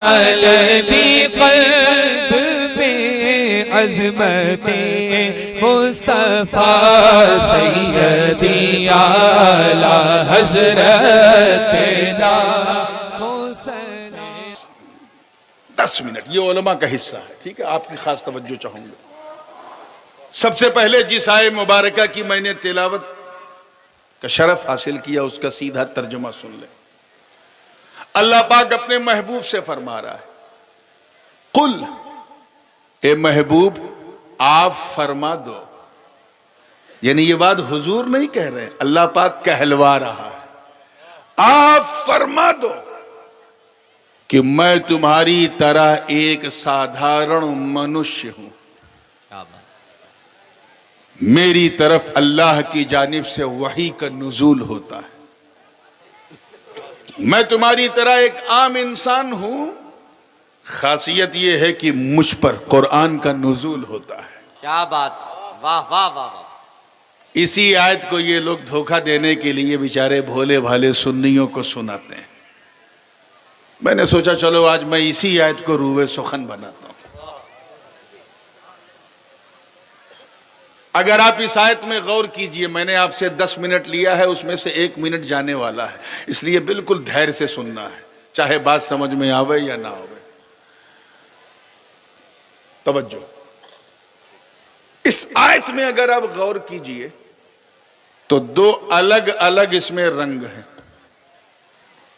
الذی قلب میں عظمت مصطفیٰ سیدی اعلیٰ حضرت حسین۔ 10 منٹ یہ علماء کا حصہ ہے، ٹھیک ہے، آپ کی خاص توجہ چاہوں گا۔ سب سے پہلے جس آیت مبارکہ کی میں نے تلاوت کا شرف حاصل کیا اس کا سیدھا ترجمہ سن لیں۔ اللہ پاک اپنے محبوب سے فرما رہا ہے، قل، اے محبوب آپ فرما دو، یعنی یہ بات حضور نہیں کہہ رہے، اللہ پاک کہلوا رہا ہے، آپ فرما دو کہ میں تمہاری طرح ایک سادھارن منشیہ ہوں، میری طرف اللہ کی جانب سے وحی کا نزول ہوتا ہے، میں تمہاری طرح ایک عام انسان ہوں، خاصیت یہ ہے کہ مجھ پر قرآن کا نزول ہوتا ہے۔ کیا بات، واہ واہ واہ واہ۔ اسی آیت کو یہ لوگ دھوکہ دینے کے لیے بیچارے بھولے بھالے سنیوں کو سناتے ہیں۔ میں نے سوچا چلو آج میں اسی آیت کو روح سخن بناتا ہوں۔ اگر آپ اس آیت میں غور کیجئے، میں نے آپ سے 10 منٹ لیا ہے، اس میں سے 1 منٹ جانے والا ہے، اس لیے بالکل دھیر سے سننا ہے، چاہے بات سمجھ میں آوے یا نہ آوے۔ توجہ، اس آیت میں اگر آپ غور کیجئے تو 2 الگ الگ اس میں رنگ ہیں،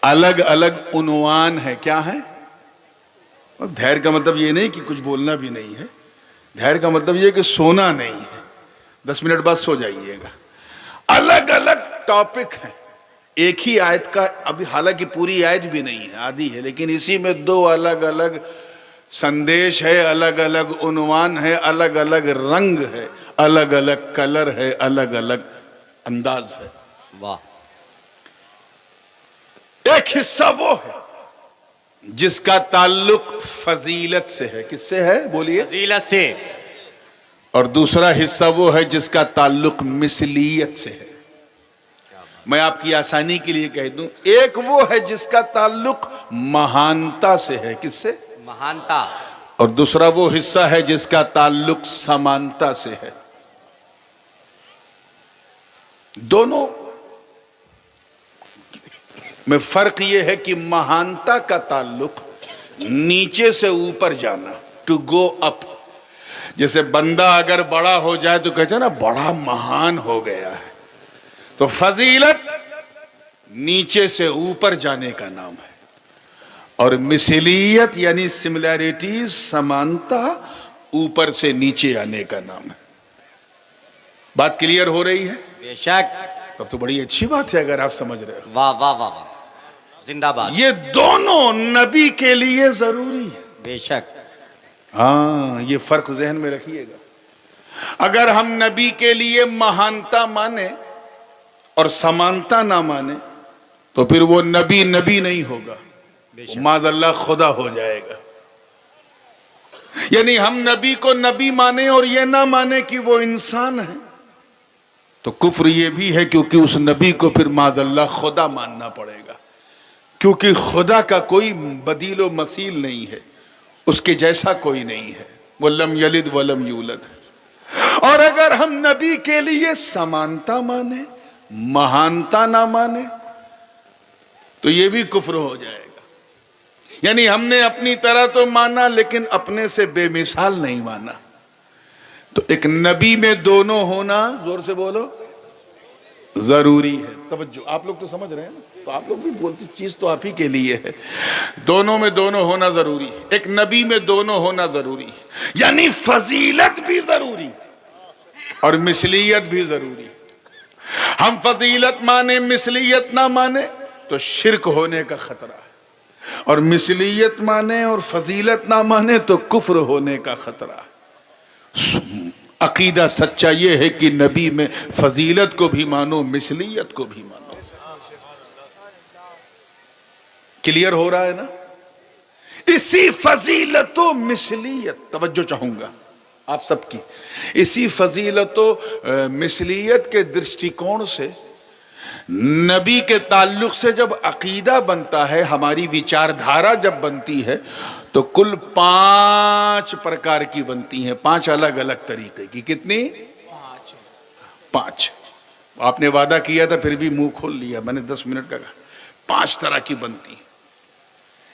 الگ الگ عنوان ہے، کیا ہے؟ دھیر کا مطلب یہ نہیں کہ کچھ بولنا بھی نہیں ہے، دھیر کا مطلب یہ کہ سونا نہیں ہے، 10 منٹ بعد سو جائیے گا۔ الگ الگ ٹاپک ہیں ایک ہی آیت کا، ابھی حالانکہ پوری آیت بھی نہیں ہے، آدھی ہے، لیکن اسی میں 2 الگ الگ سندیش ہے، الگ الگ عنوان ہے، الگ الگ رنگ ہے، الگ الگ کلر ہے، الگ الگ انداز ہے۔ واہ۔ ایک حصہ وہ ہے جس کا تعلق فضیلت سے ہے، کس سے ہے بولیے؟ فضیلت سے۔ اور دوسرا حصہ وہ ہے جس کا تعلق مثلیت سے ہے۔ میں آپ کی آسانی کے لیے کہہ دوں، ایک وہ ہے جس کا تعلق مہانتا سے ہے، کس سے؟ مہانتا۔ اور دوسرا وہ حصہ ہے جس کا تعلق سمانتا سے ہے۔ دونوں میں فرق یہ ہے کہ مہانتا کا تعلق نیچے سے اوپر جانا، ٹو گو اپ۔ جیسے بندہ اگر بڑا ہو جائے تو کہتے ہیں نا بڑا مہان ہو گیا ہے، تو فضیلت نیچے سے اوپر جانے کا نام ہے، اور مثلیت یعنی سملیرٹیز، سمانتا، اوپر سے نیچے آنے کا نام ہے۔ بات کلیئر ہو رہی ہے؟ بے شک۔ تب تو بڑی اچھی بات ہے اگر آپ سمجھ رہے ہو۔ واہ واہ واہ واہ، زندہ باد۔ یہ دونوں نبی کے لیے ضروری ہے۔ بے شک۔ ہاں، یہ فرق ذہن میں رکھیے گا۔ اگر ہم نبی کے لیے مہانتا مانے اور سمانتا نہ مانے تو پھر وہ نبی نہیں ہوگا، معاذ اللہ خدا ہو جائے گا۔ یعنی ہم نبی کو نبی مانے اور یہ نہ مانے کہ وہ انسان ہے تو کفر یہ بھی ہے، کیونکہ اس نبی کو پھر معاذ اللہ خدا ماننا پڑے گا، کیونکہ خدا کا کوئی بدیل و مثیل نہیں ہے، اس کے جیسا کوئی نہیں ہے، وہ لم یلد ولم یولد۔ اور اگر ہم نبی کے لیے سمانتا مانے، مہانتا نہ مانے تو یہ بھی کفر ہو جائے گا۔ یعنی ہم نے اپنی طرح تو مانا لیکن اپنے سے بے مثال نہیں مانا۔ تو ایک نبی میں دونوں ہونا، زور سے بولو، ضروری ہے۔ توجہ، آپ لوگ تو سمجھ رہے ہیں نا، تو آپ لوگ بھی بولتی چیز تو آپ ہی کے لیے ہے۔ دونوں میں دونوں ہونا ضروری ہے، ایک نبی میں دونوں ہونا ضروری ہے، یعنی فضیلت بھی ضروری اور مثلیت بھی ضروری۔ ہم فضیلت مانے مثلیت نہ مانے تو شرک ہونے کا خطرہ ہے، اور مثلیت مانے اور فضیلت نہ مانے تو کفر ہونے کا خطرہ ہے۔ عقیدہ سچا یہ ہے کہ نبی میں فضیلت کو بھی مانو، مثلیت کو بھی مانو۔ کلیئر ہو رہا ہے نا؟ اسی فضیلت و مثلیت، توجہ چاہوں گا آپ سب کی، اسی فضیلت و مثلیت کے درشٹی کون سے نبی کے تعلق سے جب عقیدہ بنتا ہے، ہماری وچار دھارا جب بنتی ہے، تو کل 5 پرکار کی بنتی ہیں، 5 الگ الگ طریقے کی۔ کتنی؟ 5۔ آپ نے وعدہ کیا تھا پھر بھی منہ کھول لیا، میں نے 10 منٹ کا کہا۔ 5 طرح کی بنتی ہیں۔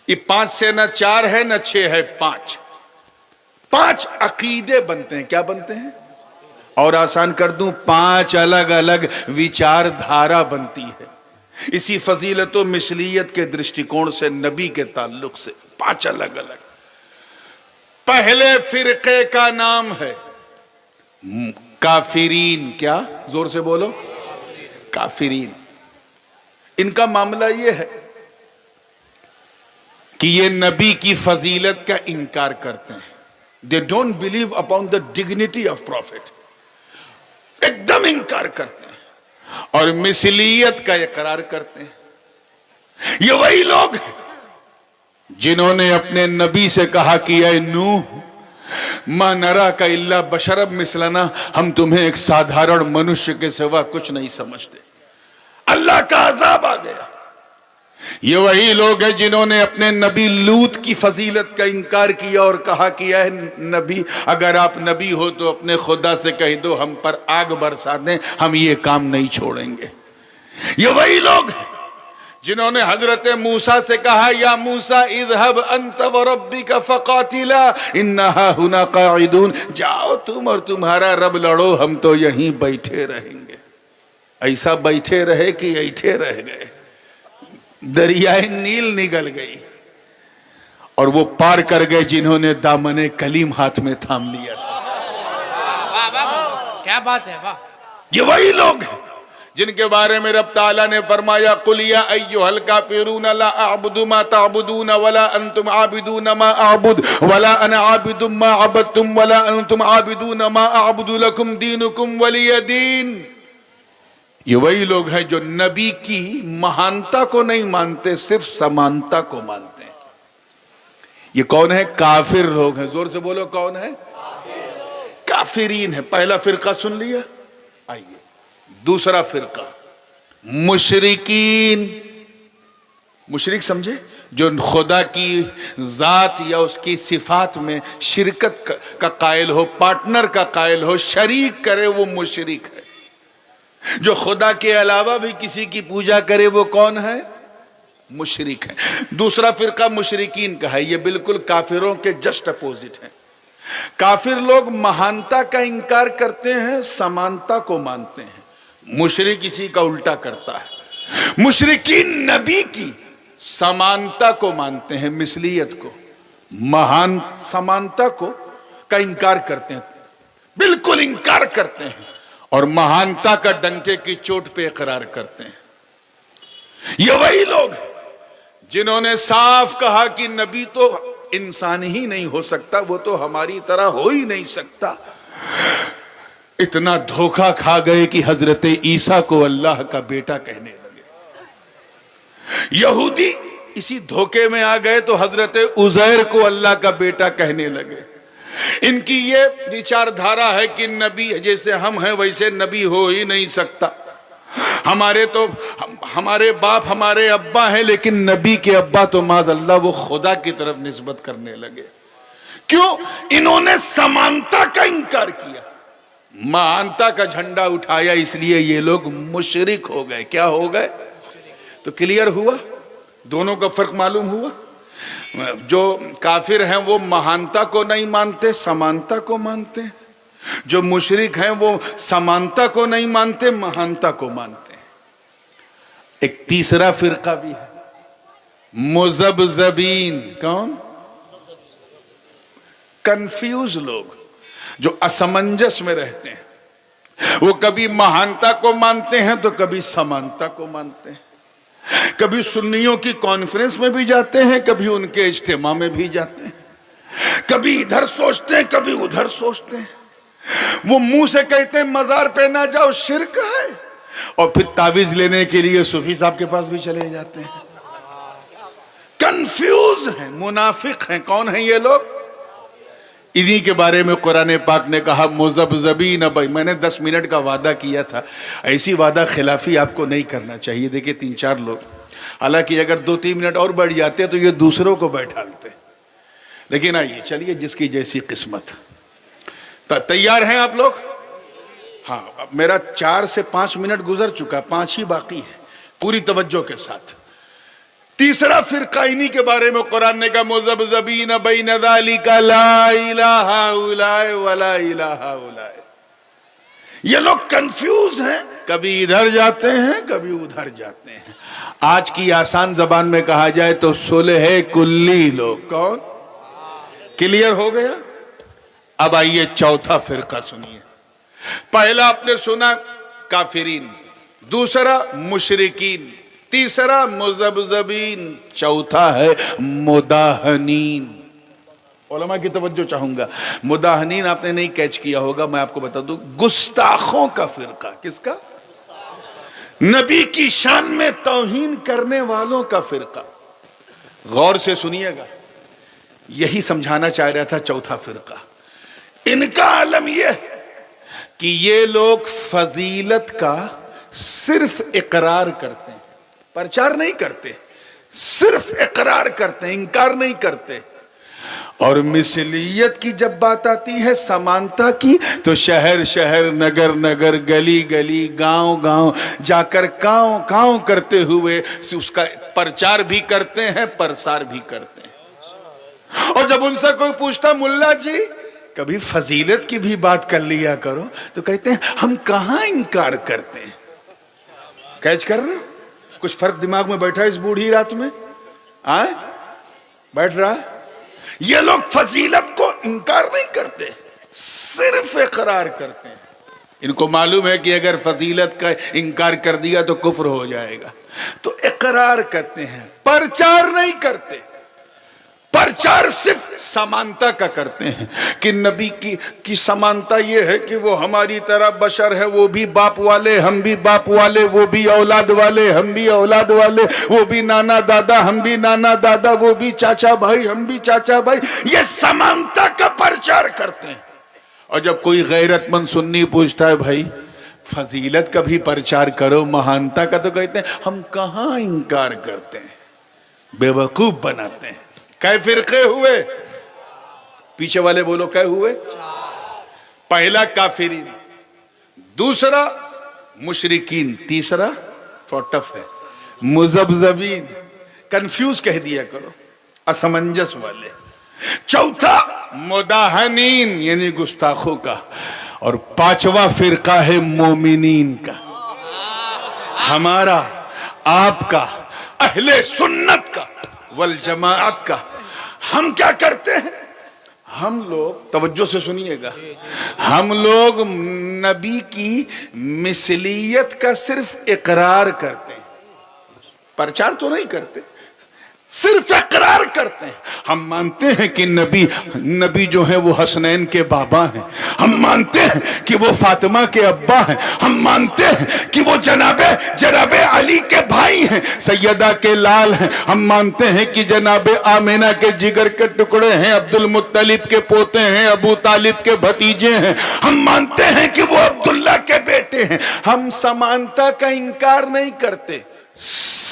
یہ 5 سے نہ 4 ہے نہ 6 ہے، 5 عقیدے بنتے ہیں۔ کیا بنتے ہیں؟ اور آسان کر دوں، 5 الگ الگ وچار دھارا بنتی ہے۔ اسی فضیلت و مثلیت کے درشٹیکون سے، نبی کے تعلق سے 5 الگ الگ۔ پہلے فرقے کا نام ہے کافرین۔ کیا؟ زور سے بولو۔ کافرین۔ ان کا معاملہ یہ ہے کہ یہ نبی کی فضیلت کا انکار کرتے ہیں۔ They don't believe upon the dignity of prophet. ایک دم انکار کرتے ہیں اور مثلیت کا اقرار کرتے ہیں۔ یہ وہی لوگ ہیں جنہوں نے اپنے نبی سے کہا کہ اے نوح، ما نراک الا بشرا مثلنا، ہم تمہیں ایک سادھارن منشیہ کے سوا کچھ نہیں سمجھتے۔ اللہ کا عذاب آ گیا۔ یہ وہی لوگ ہیں جنہوں نے اپنے نبی لوط کی فضیلت کا انکار کیا اور کہا کہ اے نبی، اگر آپ نبی ہو تو اپنے خدا سے کہہ دو ہم پر آگ برسا دیں، ہم یہ کام نہیں چھوڑیں گے۔ یہ وہی لوگ ہیں جنہوں نے حضرت موسیٰ سے کہا یا موسیٰ اذهب انت وربک فقاتلا انہا ہنا قاعدون، جاؤ تم اور تمہارا رب لڑو، ہم تو یہیں بیٹھے رہیں گے۔ ایسا بیٹھے رہے کہ ایٹھے رہ گئے، دریائے نیل نگل گئی اور وہ پار کر گئے جنہوں نے دامن کلیم ہاتھ میں تھام لیا تھا۔ کیا بات ہے، واہ! یہ وہی لوگ ہیں جن کے بارے میں رب تعالیٰ نے فرمایا قُلْ يَا أَيُّهَا الْكَافِرُونَ لَا أَعْبُدُ مَا تَعْبُدُونَ وَلَا أَنْتُمْ عَابِدُونَ مَا أَعْبُدُ وَلَا أَنَا عَابِدٌ مَا عَبَدْتُمْ وَلَا أَنْتُمْ عَابِدُونَ مَا أَعْبُدُ لَكُمْ دِينُكُمْ وَلِيَ دِينِ۔ یہ وہی لوگ ہیں جو نبی کی مہانتا کو نہیں مانتے، صرف سمانتا کو مانتے ہیں۔ یہ کون ہے؟ کافر لوگ ہیں۔ زور سے بولو، کون ہے؟ کافرین ہے۔ پہلا فرقہ سن لیا، آئیے دوسرا فرقہ مشرکین۔ مشرک سمجھے؟ جو خدا کی ذات یا اس کی صفات میں شرکت کا قائل ہو، پارٹنر کا قائل ہو، شریک کرے، وہ مشرک ہے۔ جو خدا کے علاوہ بھی کسی کی پوجا کرے وہ کون ہے؟ مشرک ہے۔ دوسرا فرقہ مشرکین کا ہے، یہ بالکل کافروں کے جسٹ اپوزٹ ہے۔ کافر لوگ مہانتا کا انکار کرتے ہیں، سمانتا کو مانتے ہیں۔ مشرک اسی کا الٹا کرتا ہے۔ مشرکین نبی کی سمانتا کو مانتے ہیں، مثلیت کو، سمانتا کو کا انکار کرتے ہیں، بالکل انکار کرتے ہیں، اور مہانتا کا ڈنکے کی چوٹ پہ اقرار کرتے ہیں۔ یہ وہی لوگ ہیں جنہوں نے صاف کہا کہ نبی تو انسان ہی نہیں ہو سکتا، وہ تو ہماری طرح ہو ہی نہیں سکتا۔ اتنا دھوکہ کھا گئے کہ حضرت عیسیٰ کو اللہ کا بیٹا کہنے لگے۔ یہودی اسی دھوکے میں آ گئے تو حضرت عزیر کو اللہ کا بیٹا کہنے لگے۔ ان کی یہ وچار دھارا ہے کہ نبی جیسے ہم ہیں ویسے نبی ہو ہی نہیں سکتا۔ ہمارے باپ ہمارے ابا ہیں، لیکن نبی کے ابا تو معاذ اللہ وہ خدا کی طرف نسبت کرنے لگے۔ کیوں؟ انہوں نے سمانتا کا انکار کیا، مہانتا کا جھنڈا اٹھایا، اس لیے یہ لوگ مشرک ہو گئے۔ کیا ہو گئے؟ تو کلیئر ہوا؟ دونوں کا فرق معلوم ہوا؟ جو کافر ہیں وہ مہانتا کو نہیں مانتے، سمانتا کو مانتے ہیں۔ جو مشرک ہیں وہ سمانتا کو نہیں مانتے، مہانتا کو مانتے ہیں۔ ایک تیسرا فرقہ بھی ہے، مذبذبین۔ کون؟ کنفیوز لوگ جو اسمنجس میں رہتے ہیں۔ وہ کبھی مہانتا کو مانتے ہیں تو کبھی سمانتا کو مانتے ہیں۔ کبھی سنیوں کی کانفرنس میں بھی جاتے ہیں، کبھی ان کے اجتماع میں بھی جاتے ہیں، کبھی ادھر سوچتے ہیں کبھی ادھر سوچتے ہیں۔ وہ منہ سے کہتے ہیں مزار پہ نہ جاؤ، شرک ہے، اور پھر تعویذ لینے کے لیے صوفی صاحب کے پاس بھی چلے جاتے ہیں۔ کنفیوز ہیں، منافق ہیں۔ کون ہیں یہ لوگ؟ انہی کے بارے میں قرآن پاک نے کہا مذبذبین بھائی میں نے 10 منٹ کا وعدہ کیا تھا، ایسی وعدہ خلافی آپ کو نہیں کرنا چاہیے. دیکھیں 3-4 لوگ، حالانکہ اگر 2-3 منٹ اور بڑھ جاتے تو یہ دوسروں کو بیٹھالتے. لیکن آئیے چلیے جس کی جیسی قسمت. تیار ہیں آپ لوگ؟ ہاں میرا 4 سے 5 منٹ گزر چکا، 5 ہی باقی ہے. پوری توجہ کے ساتھ. تیسرا فرقہ انہی کے بارے میں قرآن نے کہا مذبذبین بین ذالک لا الہ الا ولا الہ الا. یہ لوگ کنفیوز ہیں، کبھی ادھر جاتے ہیں کبھی ادھر جاتے ہیں. آج کی آسان زبان میں کہا جائے تو صلح کلی لوگ. کون؟ کلیئر ہو گیا؟ اب آئیے چوتھا فرقہ سنیے. پہلا آپ نے سنا کافرین، دوسرا مشرکین، تیسرا مذبذبین، چوتھا ہے مداہنین. علماء کی توجہ چاہوں گا. مداہنین آپ نے نہیں کیچ کیا ہوگا، میں آپ کو بتا دوں، گستاخوں کا فرقہ. کس کا؟ نبی کی شان میں توہین کرنے والوں کا فرقہ. غور سے سنیے گا، یہی سمجھانا چاہ رہا تھا چوتھا فرقہ. ان کا عالم یہ ہے کہ یہ لوگ فضیلت کا صرف اقرار کرتے ہیں، پرچار نہیں کرتے، صرف اقرار کرتے ہیں، انکار نہیں کرتے. اور مثلیت کی جب بات آتی ہے، سمانتا کی، تو شہر شہر، نگر نگر، گلی گلی، گاؤں گاؤں جا کر کاؤں کاؤں کرتے ہوئے اس کا پرچار بھی کرتے ہیں، پرسار بھی کرتے ہیں. اور جب ان سے کوئی پوچھتا ملا جی کبھی فضیلت کی بھی بات کر لیا کرو، تو کہتے ہیں ہم کہاں انکار کرتے ہیں. کیچ کر رہے ہو؟ کچھ فرق دماغ میں بیٹھا اس بوڑھی رات میں آئے بیٹھ رہا ہے. یہ لوگ فضیلت کو انکار نہیں کرتے، صرف اقرار کرتے ہیں. ان کو معلوم ہے کہ اگر فضیلت کا انکار کر دیا تو کفر ہو جائے گا، تو اقرار کرتے ہیں، پرچار نہیں کرتے. پرچار صرف سمانتا کا کرتے ہیں کہ نبی کی سمانتا یہ ہے کہ وہ ہماری طرح بشر ہے، وہ بھی باپ والے ہم بھی باپ والے، وہ بھی اولاد والے ہم بھی اولاد والے، وہ بھی نانا دادا ہم بھی نانا دادا، وہ بھی چاچا بھائی ہم بھی چاچا بھائی. یہ سمانتا کا پرچار کرتے ہیں. اور جب کوئی غیرت مند سنی پوچھتا ہے بھائی فضیلت کا بھی پرچار کرو، مہانتا کا، تو کہتے ہیں ہم کہاں انکار کرتے ہیں، بے وقوف بناتے ہیں. کئے فرقے ہوئے؟ پیچھے والے بولو کئے ہوئے؟ پہلا کافرین، دوسرا مشرکین، تیسرا ٹف ہے مذبذبین، کنفیوز کہہ دیا کرو، اسمنجس والے. چوتھا مداہنین یعنی گستاخوں کا. اور پانچواں فرقہ ہے مومنین کا، ہمارا آپ کا، اہل سنت کا والجماعت کا. ہم کیا کرتے ہیں؟ ہم لوگ توجہ سے سنیے گا، ہم لوگ نبی کی مثلیت کا صرف اقرار کرتے ہیں، پرچار تو نہیں کرتے، صرف اقرار کرتے ہیں. ہم مانتے ہیں کہ نبی جو ہیں وہ حسنین کے بابا ہیں، ہم مانتے ہیں کہ وہ فاطمہ کے ابا ہیں، ہم مانتے ہیں کہ وہ جناب علی کے بھائی ہیں، سیدہ کے لال ہیں، ہم مانتے ہیں کہ جناب آمینہ کے جگر کے ٹکڑے ہیں، عبد المطلب کے پوتے ہیں، ابو طالب کے بھتیجے ہیں، ہم مانتے ہیں کہ وہ عبداللہ کے بیٹے ہیں. ہم سمانتا کا انکار نہیں کرتے،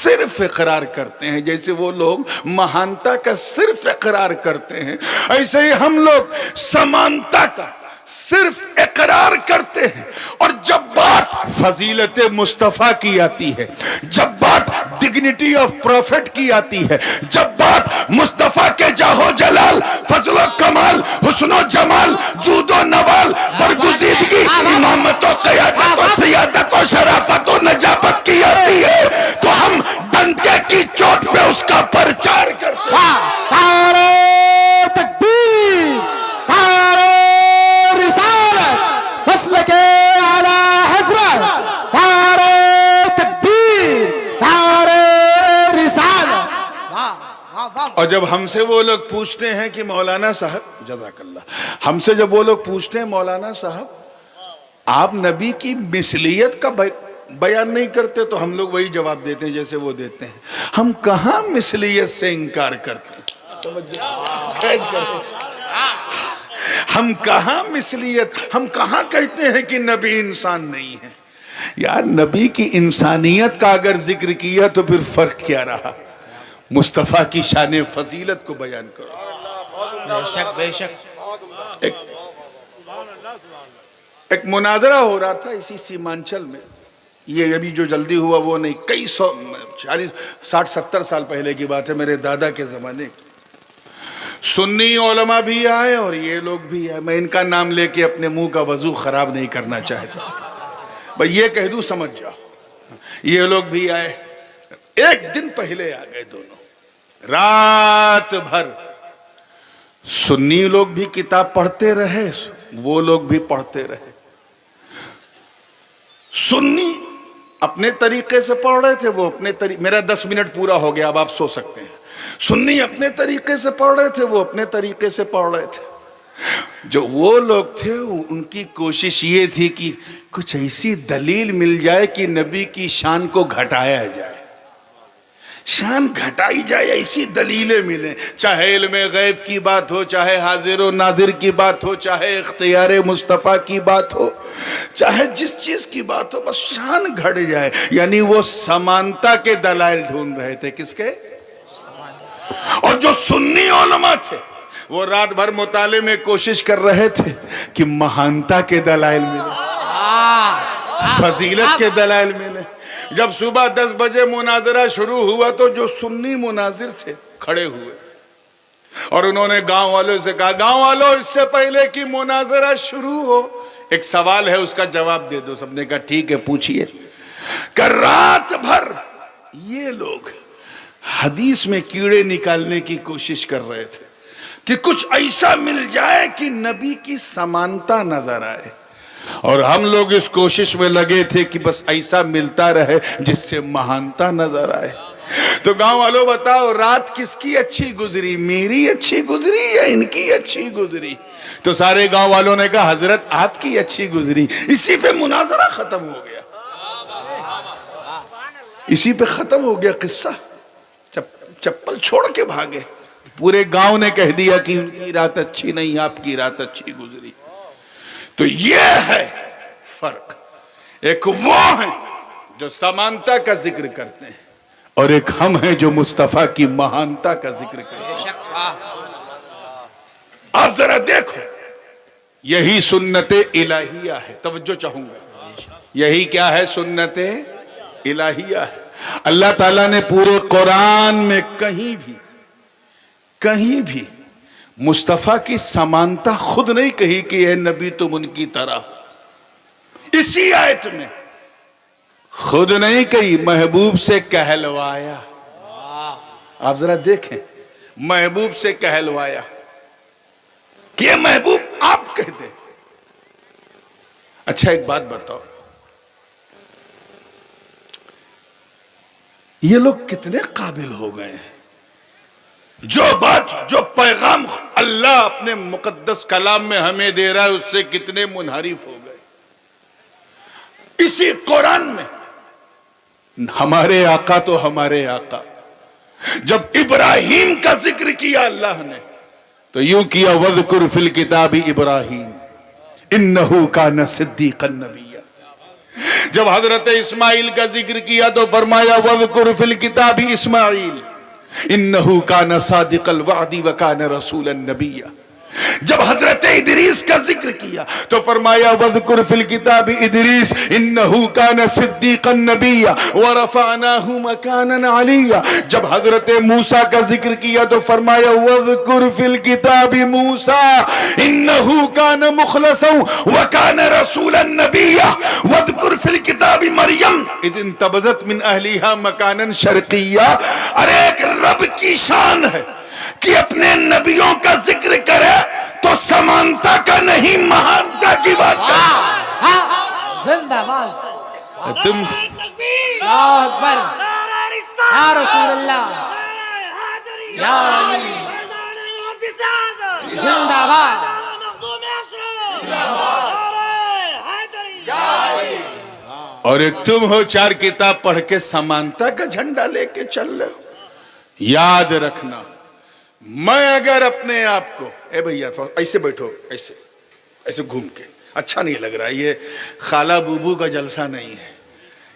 صرف اقرار کرتے ہیں. جیسے وہ لوگ مہانتا کا صرف اقرار کرتے ہیں، ایسے ہی ہم لوگ سمانتا کا صرف اقرار کرتے ہیں. اور جب بات فضیلت مصطفیٰ کی آتی ہے، جب بات ڈگنیٹی آف پروفٹ کی آتی ہے، جب بات مصطفیٰ کے جاہ و جلال، فضل و کمال، حسن و جمال، جود و نوال، برگزیدگی، امامت و قیادت و سیادت و شرافت و نجابت کی آتی ہے، تو ہم ڈنکے کی چوٹ پہ اس کا پرچار کرتے ہیں. نعرہ تکبیر، نعرہ رسالت، مسلک اعلی حضرت، نعرہ تکبیر، نعرہ رسالت. اور جب ہم سے وہ لوگ پوچھتے ہیں کہ مولانا صاحب جزاک اللہ، ہم سے جب وہ لوگ پوچھتے ہیں مولانا صاحب آپ نبی کی مثلیت کا بیان نہیں کرتے، تو ہم لوگ وہی جواب دیتے ہیں جیسے وہ دیتے ہیں. ہم کہاں مثلیت سے انکار کرتے ہیں؟ ہم کہاں مثلیت، ہم کہاں کہتے ہیں کہ نبی انسان نہیں ہے؟ یار نبی کی انسانیت کا اگر ذکر کیا تو پھر فرق کیا رہا؟ مصطفیٰ کی شان فضیلت کو بیان کرو۔ بے شک بے شک۔ ایک مناظرہ ہو رہا تھا اسی سیمانچل میں، یہ ابھی جو جلدی ہوا وہ نہیں، کئی 60-70 سال پہلے کی بات ہے، میرے دادا کے زمانے۔ سنی علماء بھی آئے اور یہ لوگ بھی آئے، میں ان کا نام لے کے اپنے منہ کا وضو خراب نہیں کرنا چاہتا، بھئی یہ کہہ دوں سمجھ جاؤ۔ یہ لوگ بھی آئے، ایک دن پہلے آ گئے دونوں، رات بھر سنی لوگ بھی کتاب پڑھتے رہے، وہ لوگ بھی پڑھتے رہے۔ سنی اپنے طریقے سے پڑھ رہے تھے، وہ اپنے طریقے، میرا 10 منٹ پورا ہو گیا، اب آپ سو سکتے ہیں۔ سنی اپنے طریقے سے پڑھ رہے تھے، وہ اپنے طریقے سے پڑھ رہے تھے۔ جو وہ لوگ تھے ان کی کوشش یہ تھی کہ کچھ ایسی دلیل مل جائے کہ نبی کی شان کو گھٹایا جائے، شان گھٹائی جائے، ایسی دلیلیں ملیں، چاہے علم غیب کی بات ہو، چاہے حاضر و ناظر کی بات ہو، چاہے اختیار مصطفیٰ کی بات ہو، چاہے جس چیز کی بات ہو، بس شان گھٹ جائے۔ یعنی وہ سمانتا کے دلائل ڈھونڈ رہے تھے، کس کے؟ اور جو سنی علماء تھے وہ رات بھر مطالعے میں کوشش کر رہے تھے کہ مہانتا کے دلائل ملے، فضیلت کے دلائل ملے۔ جب صبح 10 بجے مناظرہ شروع ہوا تو جو سنی مناظر تھے کھڑے ہوئے اور انہوں نے گاؤں والوں سے کہا، گاؤں والوں اس سے پہلے کہ مناظرہ شروع ہو ایک سوال ہے، اس کا جواب دے دو۔ سب نے کہا ٹھیک ہے پوچھئے۔ کہ رات بھر یہ لوگ حدیث میں کیڑے نکالنے کی کوشش کر رہے تھے کہ کچھ ایسا مل جائے کہ نبی کی سمانتا نظر آئے، اور ہم لوگ اس کوشش میں لگے تھے کہ بس ایسا ملتا رہے جس سے مہانتا نظر آئے۔ تو گاؤں والوں بتاؤ رات کس کی اچھی گزری، میری اچھی گزری یا ان کی اچھی گزری؟ تو سارے گاؤں والوں نے کہا حضرت آپ کی اچھی گزری۔ اسی پہ مناظرہ ختم ہو گیا، اسی پہ ختم ہو گیا قصہ۔ چپل چھوڑ کے بھاگے، پورے گاؤں نے کہہ دیا کہ ان کی رات اچھی نہیں، آپ کی رات اچھی گزری۔ تو یہ ہے فرق، ایک وہ ہیں جو سمانتا کا ذکر کرتے ہیں اور ایک ہم ہیں جو مصطفیٰ کی مہانتا کا ذکر کرتے ہیں۔ آپ ذرا دیکھو، یہی سنت الہیہ ہے، توجہ چاہوں گا، یہی کیا ہے؟ سنت الہیہ ہے۔ اللہ تعالیٰ نے پورے قرآن میں کہیں بھی مصطفیٰ کی سمانتا خود نہیں کہی کہ اے نبی تم ان کی طرح، اسی آیت میں خود نہیں کہی، محبوب سے کہلوایا۔ آپ ذرا دیکھیں، محبوب سے کہلوایا کہ یہ محبوب آپ کہہ دیں۔ اچھا ایک بات بتاؤ، یہ لوگ کتنے قابل ہو گئے ہیں، جو بات جو پیغام اللہ اپنے مقدس کلام میں ہمیں دے رہا ہے اس سے کتنے منحرف ہو گئے۔ اسی قرآن میں ہمارے آقا تو ہمارے آقا، جب ابراہیم کا ذکر کیا اللہ نے تو یوں کیا وَذْكُرْ فِي الْكِتَابِ ابراہیم اِنَّهُ كَانَ صِدِّيقًا نَبِيًّا۔ جب حضرت اسماعیل کا ذکر کیا تو فرمایا وَذْكُرْ فِي الْكِتَابِ اسماعیل اِنَّهُ كَانَ صَادِقَ الْوَعْدِ وَكَانَ رَسُولًا نَبِيًّا۔ جب حضرت ادریس کا ذکر کیا تو فرمایا وَذْكُرْ فِي الْكِتَابِ ادریس اِنَّهُ كَانَ صِدِّيقًا نَبِيًّا وَرَفَعْنَاهُ مَكَانًا عَلِيًّا۔ جب حضرت موسیٰ کا ذکر کیا تو فرمایا وَذْكُرْ فِي الْكِتَابِ موسیٰ اِنَّهُ كَانَ مُخْلَصًا وَكَانَ رَسُولًا نَبِيًّا وَذْكُرْ فِي الْكِتَابِ مریم اِذْ انتبذت من اہلها مکانا شرقیہ۔ ارے ایک رب کی شان ہے کہ اپنے نبیوں کا ذکر کرے تو سمانتا کا نہیں مہانتا کی بات کرے۔ زندہ باد، تم اللہ اکبر، یا رسول اللہ، یا علی، زندہ باد۔ اور ایک تم ہو 4 کتاب پڑھ کے سمانتا کا جھنڈا لے کے چل رہے ہو۔ یاد رکھنا میں اگر اپنے آپ کو اے بھیا ایسے بیٹھو، ایسے ایسے گھوم کے، اچھا نہیں لگ رہا، یہ خالہ بوبو کا جلسہ نہیں ہے،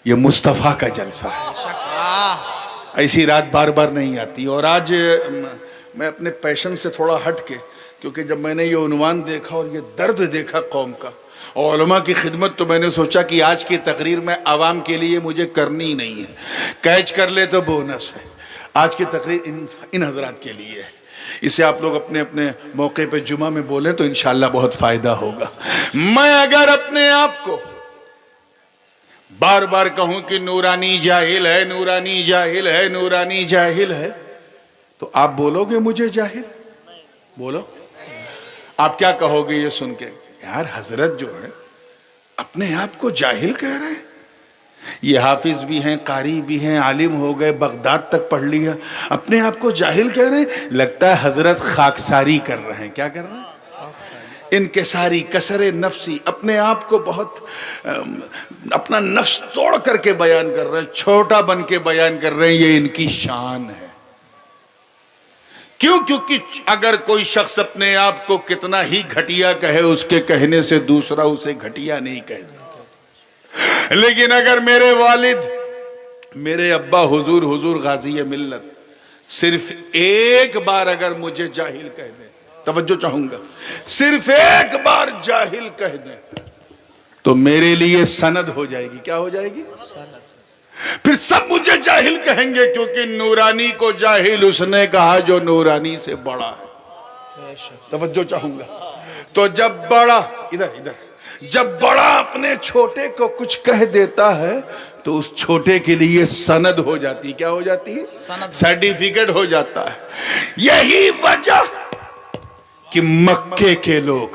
یہ مصطفیٰ کا جلسہ ہے، ایسی رات بار بار نہیں آتی۔ اور آج میں اپنے پیشن سے تھوڑا ہٹ کے، کیونکہ جب میں نے یہ عنوان دیکھا اور یہ درد دیکھا قوم کا اور علماء کی خدمت، تو میں نے سوچا کہ آج کی تقریر میں عوام کے لیے مجھے کرنی ہی نہیں ہے، کیچ کر لے تو بونس ہے۔ آج کی تقریر ان حضرات کے لیے ہے، اسے آپ لوگ اپنے اپنے موقع پہ جمعہ میں بولیں تو انشاءاللہ بہت فائدہ ہوگا۔ میں اگر اپنے آپ کو بار بار کہوں کہ نورانی جاہل ہے، نورانی جاہل ہے، نورانی جاہل ہے، تو آپ بولو گے مجھے جاہل؟ بولو، آپ کیا کہو گے یہ سن کے؟ یار حضرت جو ہے اپنے آپ کو جاہل کہہ رہے ہیں، یہ حافظ بھی ہیں، قاری بھی ہیں، عالم ہو گئے، بغداد تک پڑھ لیا، اپنے آپ کو جاہل کہہ رہے ہیں۔ لگتا ہے حضرت خاکساری کر رہے ہیں۔ کیا کر رہے ہیں؟ انکساری، کسر نفسی، اپنے آپ کو بہت اپنا نفس توڑ کر کے بیان کر رہے ہیں، چھوٹا بن کے بیان کر رہے ہیں، یہ ان کی شان ہے۔ کیوں؟ کیونکہ اگر کوئی شخص اپنے آپ کو کتنا ہی گھٹیا کہے، اس کے کہنے سے دوسرا اسے گھٹیا نہیں کہتا۔ لیکن اگر میرے والد، میرے ابا حضور غازی ملت صرف ایک بار اگر مجھے جاہل کہہ دیں، توجہ چاہوں گا، صرف ایک بار جاہل کہہ دیں تو میرے لیے سند ہو جائے گی۔ کیا ہو جائے گی؟ پھر سب مجھے جاہل کہیں گے، کیونکہ نورانی کو جاہل اس نے کہا جو نورانی سے بڑا ہے۔ توجہ چاہوں گا۔ تو جب بڑا جب بڑا اپنے چھوٹے کو کچھ کہہ دیتا ہے تو اس چھوٹے کے لیے سند ہو جاتی۔ کیا ہو جاتی ہے؟ سرٹیفکیٹ ہو جاتا ہے۔ یہی وجہ کہ مکے کے لوگ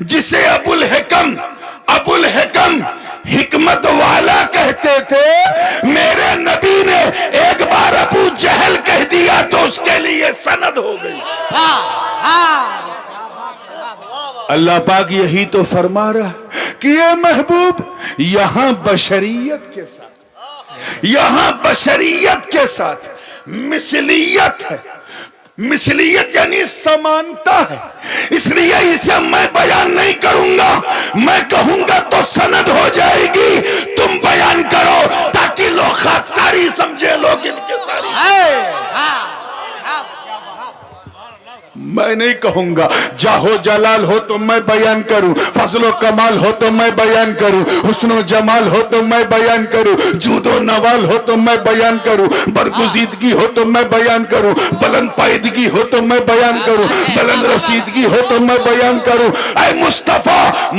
جسے ابو الحکم حکمت والا کہتے تھے، میرے نبی نے ایک بار ابو جہل کہہ دیا تو اس کے لیے سند ہو گئی۔ اللہ پاک یہی تو فرما رہا کہ اے محبوب، یہاں بشریت کے ساتھ مثلیت ہے۔ مثلیت یعنی سمانتا ہے، اس لیے اسے میں بیان نہیں کروں گا، میں کہوں گا تو سند ہو جائے گی، تم بیان کرو تاکہ لوگ خاکساری سمجھے، لوگ ان کے ساری۔ میں نہیں کہوں گا جاہو جلال ہو تو میں بیان کروں، فضل و کمال ہو تو میں بیان کروں، حسن و جمال ہو تو میں بیان کروں، جود و نوال ہو تو میں بیان کروں، برگزیدگی ہو تو میں بیان کروں، بلند پائیدگی ہو تو میں بیان کروں، بلند رسیدگی ہو تو میں بیان کروں۔ اے مصطفیٰ،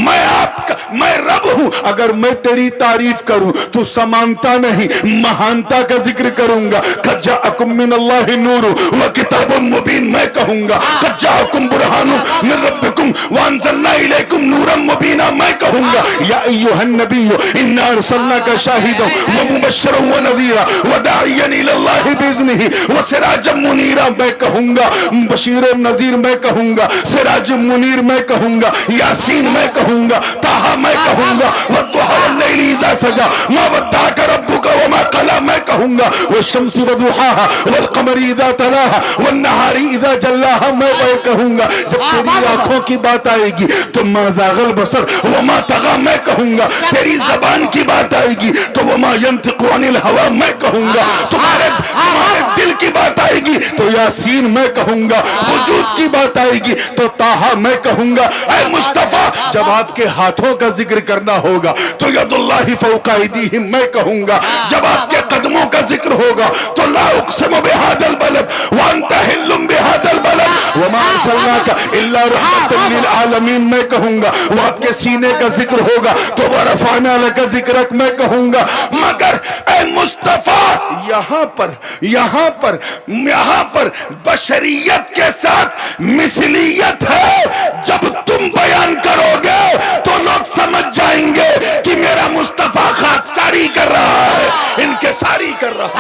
میں رب ہوں، اگر میں تیری تعریف کروں تو سمانتا نہیں مہانتا کا ذکر کروں گا۔ قد جاءکم من اللہ نور و کتاب مبین میں کہوں گا، قد جاءکم برہان من ربکم وانزلنا الیکم نورا مبینا میں کہوں گا، یا ایہا النبی انا ارسلناک شاہدا ومبشرا ونذیرا وداعیا الی اللہ باذنہ وسراجا منیرا میں کہوں گا، بشیر و نذیر میں کہوں گا، سراج منیر میں کہوں گا، یاسین میں کہوں گا، طٰہٰ میں کہوں گا، والضحیٰ واللیل اذا سجا ما ودعک ربک وما قلی میں کہوں گا، والشمس وضحاها والقمر اذا تلاها والنہار اذا جلاها میں کہوں گا۔ جب تیری آنکھوں کی بات آئے گی تو ما زاغ البصر وما طغى میں کہوں گا، تیری زبان کی بات آئے گی تو وما ينطق عن الهوى میں کہوں گا، تمہارے دل کی بات آئے گی تو یاسین میں کہوں گا، وجود کی بات آئے گی تو طٰہٰ میں کہوں گا۔ اے مصطفیٰ، جب آپ کے ہاتھوں کا ذکر کرنا ہوگا تو ید اللہ فوق ایدیہم میں کہوں گا، جب آپ کے قدموں کا ذکر ہوگا تو لا اقسم بہذا البلد وانت حل بہذا البلد وما ارسلناک الا رحمت للعالمین میں کہوں گا، وہ آپ کے سینے کا ذکر ہوگا تو ورفعنا لک ذکرک میں کہوں گا۔ مگر اے مصطفیٰ، یہاں پر بشریت کے ساتھ مثلیت ہے۔ جب تم بیان کرو گے تو لوگ سمجھ جائیں گے کہ میرا مصطفیٰ خاکساری کر رہا ہے، انکساری کر رہا ہے۔